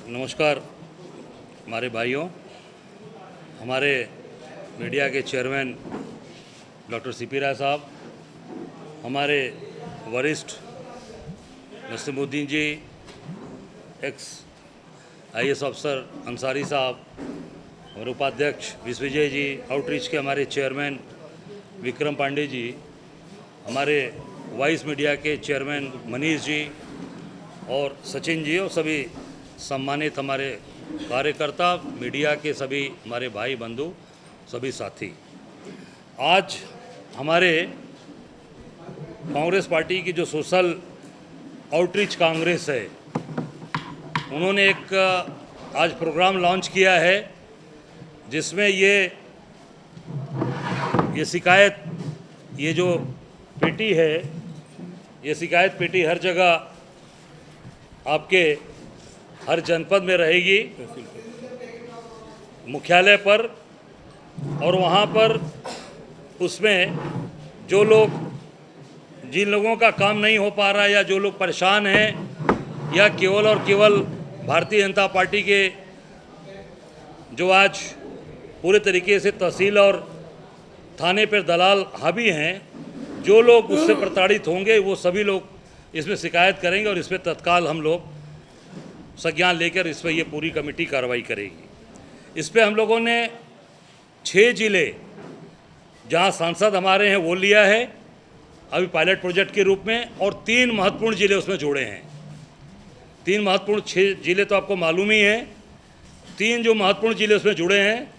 नमस्कार हमारे भाइयों, हमारे मीडिया के चेयरमैन डॉक्टर सीपी राय साहब, हमारे वरिष्ठ नसीमुद्दीन जी, एक्स आईएएस अफसर अंसारी साहब और उपाध्यक्ष विश्वविजय जी, आउटरीच के हमारे चेयरमैन विक्रम पांडे जी, हमारे वाइस मीडिया के चेयरमैन मनीष जी और सचिन जी और सभी सम्मानित हमारे कार्यकर्ता, मीडिया के सभी हमारे भाई बंधु, सभी साथी। आज हमारे कांग्रेस पार्टी की जो सोशल आउटरीच कांग्रेस है, उन्होंने एक आज प्रोग्राम लॉन्च किया है जिसमें ये शिकायत, ये जो पेटी है, ये शिकायत पेटी हर जगह आपके हर जनपद में रहेगी, मुख्यालय पर, और वहाँ पर उसमें जो लोग, जिन लोगों का काम नहीं हो पा रहा है या जो लोग परेशान हैं या केवल और केवल भारतीय जनता पार्टी के जो आज पूरे तरीके से तहसील और थाने पर दलाल हावी हैं, जो लोग उससे प्रताड़ित होंगे वो सभी लोग इसमें शिकायत करेंगे और इस पर तत्काल हम लोग संज्ञान लेकर इस पर ये पूरी कमेटी कार्रवाई करेगी। इस पर हम लोगों ने 6 जिले जहां सांसद हमारे हैं वो लिया है अभी पायलट प्रोजेक्ट के रूप में, और 3 महत्वपूर्ण जिले उसमें जोड़े हैं। 3 महत्वपूर्ण, 6 जिले तो आपको मालूम ही हैं। 3 जो महत्वपूर्ण जिले उसमें जुड़े हैं,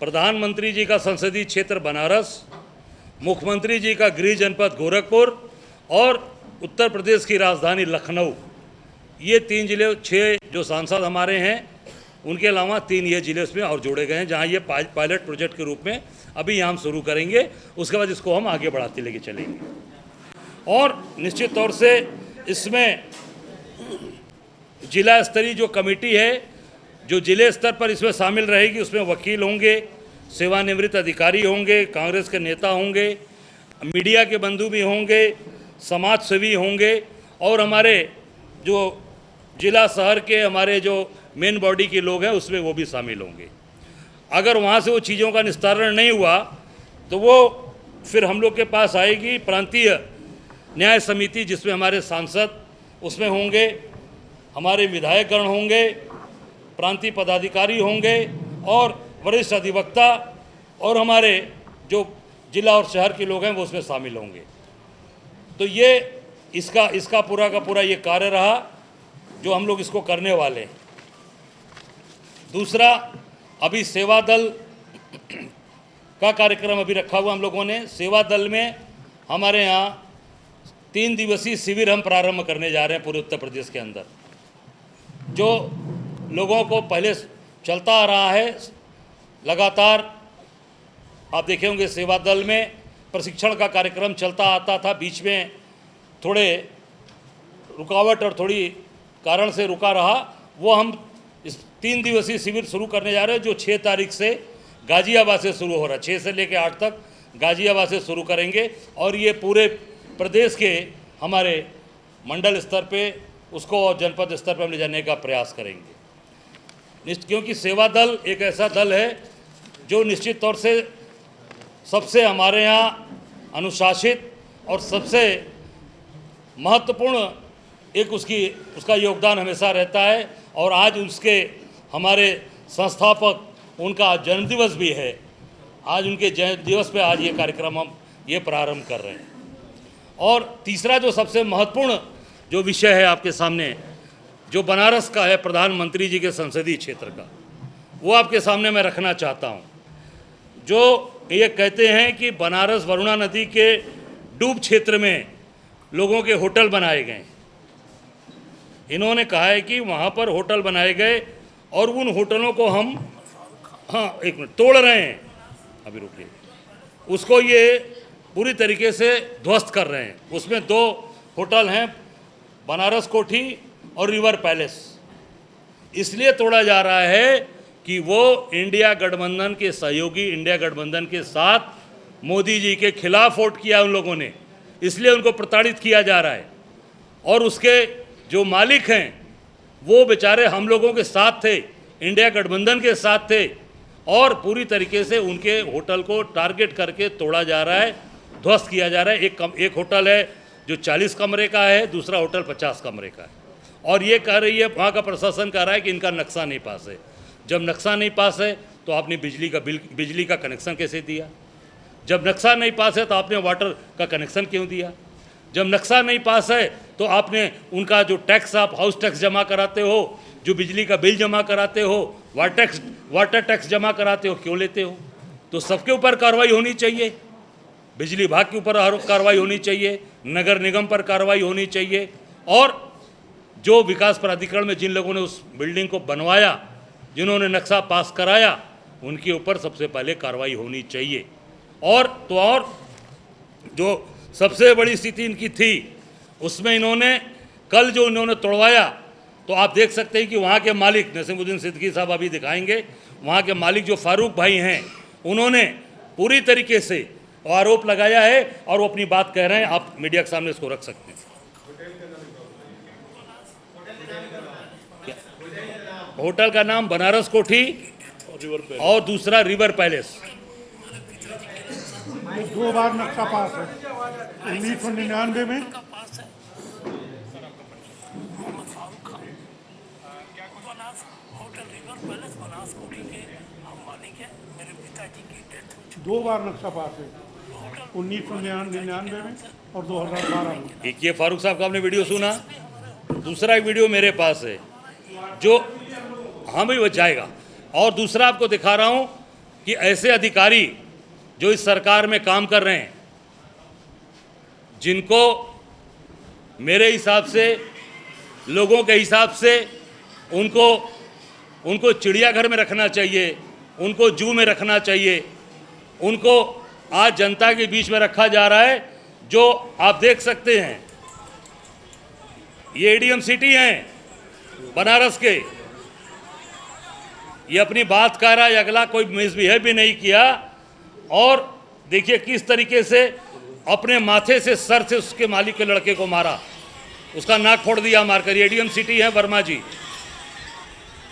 प्रधानमंत्री जी का संसदीय क्षेत्र बनारस, मुख्यमंत्री जी का गृह जनपद गोरखपुर और उत्तर प्रदेश की राजधानी लखनऊ, ये 3 जिले, 6 जो सांसद हमारे हैं उनके अलावा 3 ये जिले उसमें और जोड़े गए हैं, जहां ये पायलट प्रोजेक्ट के रूप में अभी यहाँ हम शुरू करेंगे। उसके बाद इसको हम आगे बढ़ाते लेके चलेंगे। और निश्चित तौर से इसमें जिला स्तरीय जो कमेटी है, जो जिले स्तर पर इसमें शामिल रहेगी, उसमें वकील होंगे, सेवानिवृत्त अधिकारी होंगे, कांग्रेस के नेता होंगे, मीडिया के बंधु भी होंगे, समाज सेवी होंगे, और हमारे जो जिला शहर के हमारे जो मेन बॉडी के लोग हैं उसमें वो भी शामिल होंगे। अगर वहाँ से वो चीज़ों का निस्तारण नहीं हुआ तो वो फिर हम लोग के पास आएगी प्रांतीय न्याय समिति, जिसमें हमारे सांसद उसमें होंगे, हमारे विधायकगण होंगे, प्रांतीय पदाधिकारी होंगे और वरिष्ठ अधिवक्ता, और हमारे जो जिला और शहर के लोग हैं वो उसमें शामिल होंगे। तो ये इसका पूरा का पूरा ये कार्य रहा जो हम लोग इसको करने वाले हैं। दूसरा, अभी सेवा दल का कार्यक्रम अभी रखा हुआ हम लोगों ने। सेवा दल में हमारे यहाँ 3 दिवसीय शिविर हम प्रारंभ करने जा रहे हैं पूरे उत्तर प्रदेश के अंदर। जो लोगों को पहले चलता आ रहा है लगातार, आप देखे होंगे सेवा दल में प्रशिक्षण का कार्यक्रम चलता आता था, बीच में थोड़े रुकावट और थोड़ी कारण से रुका रहा, वो हम इस 3 दिवसीय शिविर शुरू करने जा रहे हैं, जो 6 तारीख से गाजियाबाद से शुरू हो रहा है। 6 से लेकर 8 तक गाजियाबाद से शुरू करेंगे और ये पूरे प्रदेश के हमारे मंडल स्तर पे उसको और जनपद स्तर पर ले जाने का प्रयास करेंगे। क्योंकि सेवा दल एक ऐसा दल है जो निश्चित तौर से सबसे हमारे यहाँ अनुशासित और सबसे महत्वपूर्ण एक उसका योगदान हमेशा रहता है। और आज उसके हमारे संस्थापक, उनका जन्मदिवस भी है। आज उनके जन्मदिवस पे आज ये कार्यक्रम हम ये प्रारंभ कर रहे हैं। और तीसरा जो सबसे महत्वपूर्ण जो विषय है आपके सामने, जो बनारस का है, प्रधानमंत्री जी के संसदीय क्षेत्र का, वो आपके सामने मैं रखना चाहता हूँ। जो ये कहते हैं कि बनारस वरुणा नदी के डूब क्षेत्र में लोगों के होटल बनाए गए, इन्होंने कहा है कि वहाँ पर होटल बनाए गए और उन होटलों को हम, हाँ एक मिनट, तोड़ रहे हैं, अभी रुकिए, उसको ये पूरी तरीके से ध्वस्त कर रहे हैं। उसमें 2 होटल हैं, बनारस कोठी और रिवर पैलेस। इसलिए तोड़ा जा रहा है कि वो इंडिया गठबंधन के सहयोगी, इंडिया गठबंधन के साथ मोदी जी के खिलाफ वोट किया उन लोगों ने, इसलिए उनको प्रताड़ित किया जा रहा है। और उसके जो मालिक हैं वो बेचारे हम लोगों के साथ थे, इंडिया गठबंधन के साथ थे, और पूरी तरीके से उनके होटल को टारगेट करके तोड़ा जा रहा है, ध्वस्त किया जा रहा है। एक होटल है जो 40 कमरे का है, दूसरा होटल 50 कमरे का है, और ये कह रही है, वहाँ का प्रशासन कह रहा है कि इनका नक्शा नहीं पास है। जब नक्शा नहीं पास है तो आपने बिजली का कनेक्शन कैसे दिया? जब नक्शा नहीं पास है तो आपने वाटर का कनेक्शन क्यों दिया? जब नक्शा नहीं पास है तो आपने उनका जो टैक्स, आप हाउस टैक्स जमा कराते हो, जो बिजली का बिल जमा कराते हो, वाटर टैक्स जमा कराते हो, क्यों लेते हो? तो सबके ऊपर कार्रवाई होनी चाहिए। बिजली विभाग के ऊपर कार्रवाई होनी चाहिए, नगर निगम पर कार्रवाई होनी चाहिए, और जो विकास प्राधिकरण में जिन लोगों ने उस बिल्डिंग को बनवाया, जिन्होंने नक्शा पास कराया, उनके ऊपर सबसे पहले कार्रवाई होनी चाहिए। और जो सबसे बड़ी स्थिति इनकी थी, उसमें कल जो इन्होंने तोड़वाया, तो आप देख सकते हैं कि वहाँ के मालिक नसीमुद्दीन सिद्दीकी साहब अभी दिखाएंगे, वहाँ के मालिक जो फारूक भाई हैं, उन्होंने पूरी तरीके से आरोप लगाया है, और वो अपनी बात कह रहे हैं। आप मीडिया के सामने इसको रख सकते हैं। होटल का नाम बनारस कोठी और दूसरा रिवर पैलेस। 2 बार नक्शा पास है 1999 में। दो बार नक्शा पास है 1999 में और 2012 में। एक ये फारूक साहब का आपने वीडियो सुना, दूसरा एक वीडियो मेरे पास है जो हाँ भाई वो जाएगा। और दूसरा आपको दिखा रहा हूँ कि ऐसे अधिकारी जो इस सरकार में काम कर रहे हैं, जिनको मेरे हिसाब से, लोगों के हिसाब से उनको चिड़ियाघर में रखना चाहिए, उनको जू में रखना चाहिए, उनको आज जनता के बीच में रखा जा रहा है। जो आप देख सकते हैं, ये एडीएम सिटी हैं बनारस के, ये अपनी बात कह रहा है, अगला कोई मिसबिहेव भी नहीं किया, और देखिए किस तरीके से अपने माथे से, सर से उसके मालिक के लड़के को मारा, उसका नाक फोड़ दिया मारकर। एडीएम सिटी है वर्मा जी,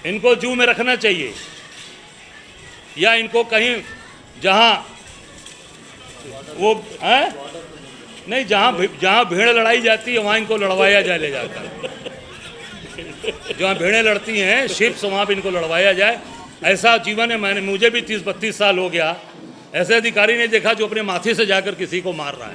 इनको जू में रखना चाहिए, या इनको कहीं जहां वो है नहीं, जहां भीड़ लड़ाई जाती है वहां इनको लड़वाया जाए, ले जाकर जहाँ भेड़ें लड़ती हैं शिप्स, वहाँ पर इनको लड़वाया जाए। ऐसा जीवन है, मुझे भी 30-32 साल हो गया, ऐसे अधिकारी नहीं देखा जो अपने माथे से जाकर किसी को मार रहा है।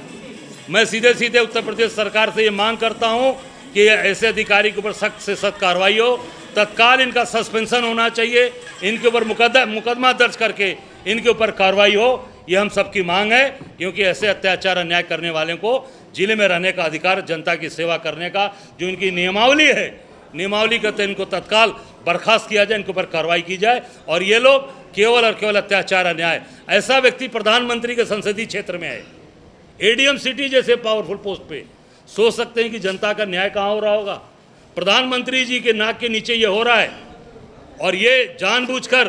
मैं सीधे सीधे उत्तर प्रदेश सरकार से ये मांग करता हूँ कि ऐसे अधिकारी के ऊपर सख्त से सख्त कार्रवाई हो, तत्काल इनका सस्पेंशन होना चाहिए, इनके ऊपर मुकदमा दर्ज करके इनके ऊपर कार्रवाई हो। ये हम सबकी मांग है, क्योंकि ऐसे अत्याचार अन्याय करने वाले को जिले में रहने का अधिकार, जनता की सेवा करने का जो इनकी नियमावली है, नियमावली के तहत इनको तत्काल बर्खास्त किया जाए, इनके ऊपर कार्रवाई की जाए। और ये लोग केवल और केवल अत्याचार अन्याय, ऐसा व्यक्ति प्रधानमंत्री के संसदीय क्षेत्र में है, एडीएम सिटी जैसे पावरफुल पोस्ट पे, सोच सकते हैं कि जनता का न्याय कहाँ हो रहा होगा। प्रधानमंत्री जी के नाक के नीचे ये हो रहा है, और ये जानबूझकर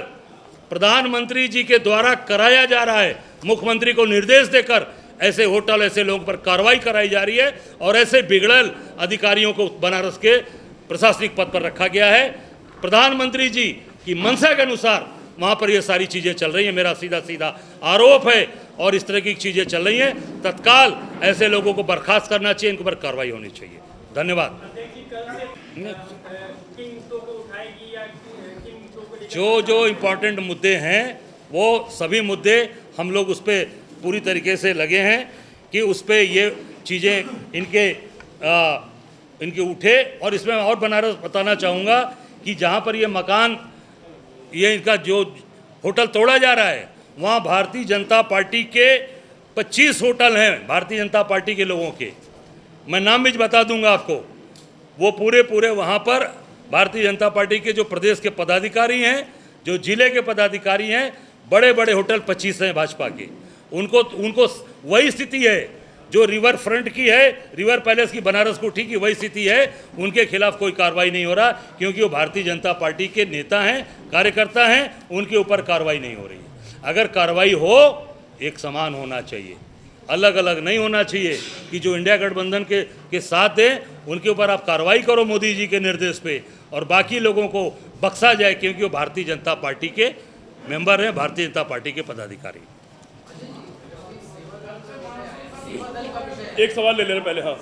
प्रधानमंत्री जी के द्वारा कराया जा रहा है। मुख्यमंत्री को निर्देश देकर ऐसे होटल, ऐसे लोगों पर कार्रवाई कराई जा रही है, और ऐसे बिगड़ल अधिकारियों को बनारस के प्रशासनिक पद पर रखा गया है। प्रधानमंत्री जी की मंशा के अनुसार वहाँ पर ये सारी चीज़ें चल रही हैं। मेरा सीधा सीधा आरोप है, और इस तरह की चीज़ें चल रही हैं। तत्काल ऐसे लोगों को बर्खास्त करना चाहिए, इनके ऊपर कार्रवाई होनी चाहिए। धन्यवाद। जो इम्पोर्टेंट मुद्दे हैं, वो सभी मुद्दे हम लोग उस पर पूरी तरीके से लगे हैं कि उस पर ये चीज़ें इनके उठे। और इसमें और बनारस बताना चाहूँगा कि जहाँ पर ये मकान, ये इनका जो होटल तोड़ा जा रहा है, वहाँ भारतीय जनता पार्टी के 25 होटल हैं, भारतीय जनता पार्टी के लोगों के। मैं नाम भी बता दूंगा आपको। वो पूरे वहाँ पर भारतीय जनता पार्टी के जो प्रदेश के पदाधिकारी हैं, जो जिले के पदाधिकारी हैं, बड़े बड़े होटल 25 हैं भाजपा के। उनको वही स्थिति है जो रिवर फ्रंट की है, रिवर पैलेस की, बनारस कोठी की वही स्थिति है। उनके खिलाफ कोई कार्रवाई नहीं हो रहा, क्योंकि वो भारतीय जनता पार्टी के नेता हैं, कार्यकर्ता हैं, उनके ऊपर कार्रवाई नहीं हो रही है। अगर कार्रवाई हो, एक समान होना चाहिए, अलग अलग नहीं होना चाहिए कि जो इंडिया गठबंधन के साथ हैं उनके ऊपर आप कार्रवाई करो मोदी जी के निर्देश पे, और बाकी लोगों को बख्शा जाए, क्योंकि वो भारतीय जनता पार्टी के मेंबर हैं, भारतीय जनता पार्टी के पदाधिकारी। एक सवाल ले लेना पहले। हाँ,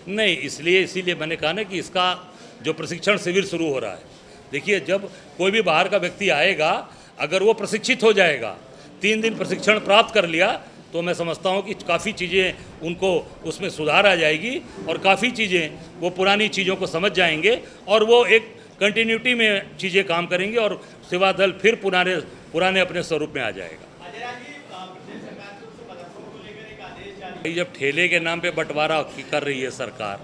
नहीं, इसीलिए मैंने कहा ना कि इसका जो प्रशिक्षण शिविर शुरू हो रहा है, देखिए जब कोई भी बाहर का व्यक्ति आएगा, अगर वो प्रशिक्षित हो जाएगा, 3 दिन प्रशिक्षण प्राप्त कर लिया, तो मैं समझता हूँ कि काफ़ी चीज़ें उनको उसमें सुधार आ जाएगी और काफ़ी चीज़ें वो पुरानी चीज़ों को समझ जाएंगे और वो एक कंटिन्यूटी में चीज़ें काम करेंगे और सेवा दल फिर पुराने अपने स्वरूप में आ जाएगा। जब ठेले के नाम पे बंटवारा कर रही है सरकार,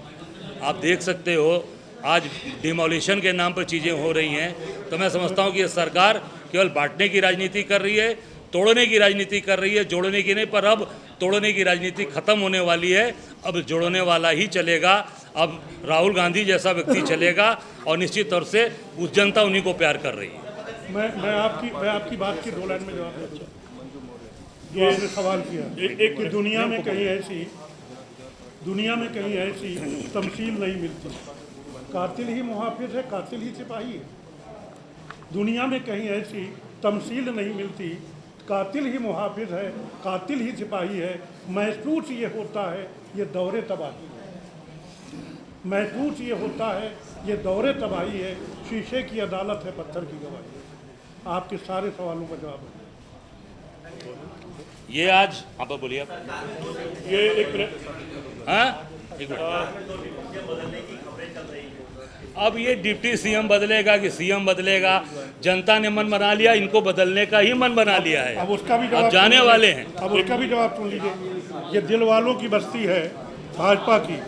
आप देख सकते हो आज डिमोलिशन के नाम पर चीज़ें हो रही हैं, तो मैं समझता हूँ कि ये सरकार केवल बांटने की राजनीति कर रही है, तोड़ने की राजनीति कर रही है, जोड़ने की नहीं। पर अब तोड़ने की राजनीति खत्म होने वाली है, अब जोड़ने वाला ही चलेगा। अब राहुल गांधी जैसा व्यक्ति चलेगा और निश्चित तौर से उस जनता उन्हीं को प्यार कर रही है। मैं आपकी बात की 2 लाइन में जवाब दे दूँ। जो आपने सवाल किया कि दुनिया में कहीं ऐसी तमसील नहीं मिलती, कातिल ही मुहाफिज है, कातिल ही सिपाही है। दुनिया में कहीं ऐसी तमसील नहीं मिलती, कातिल ही मुहाफिज है, कातिल ही सिपाही है। महसूस ये होता है ये दौरे तबाही है, महसूस ये होता है ये दौरे तबाही है। शीशे की अदालत है, पत्थर की गवाही है। आपके सारे सवालों का जवाब है। ये आज आप बोलिए। ये एक मिनट। हाँ, एक मिनट। अब ये डिप्टी सीएम बदलेगा कि सीएम बदलेगा, जनता ने मन बना लिया, इनको बदलने का ही मन बना लिया है। अब उसका भी जवाब अब जाने वाले हैं। अब उसका भी जवाब सुन लीजिए। ये दिल वालों की बस्ती है भाजपा की,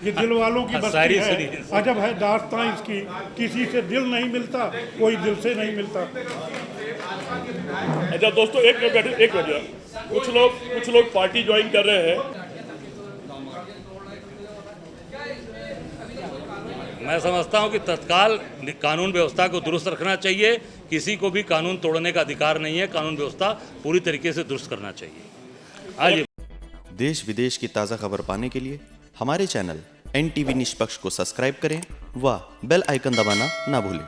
ये दिल वालों की बस्ती है। अजब है दास्तां इसकी, किसी से दिल नहीं मिलता, कोई दिल से नहीं मिलता। अच्छा दोस्तों, एक मिनट। कुछ लोग पार्टी ज्वाइन कर रहे हैं। मैं समझता हूं कि तत्काल कानून व्यवस्था को दुरुस्त रखना चाहिए। किसी को भी कानून तोड़ने का अधिकार नहीं है। कानून व्यवस्था पूरी तरीके से दुरुस्त करना चाहिए। आज देश विदेश की ताज़ा खबर पाने के लिए हमारे चैनल NTV निष्पक्ष को सब्सक्राइब करें व बेल आइकन दबाना ना भूलें।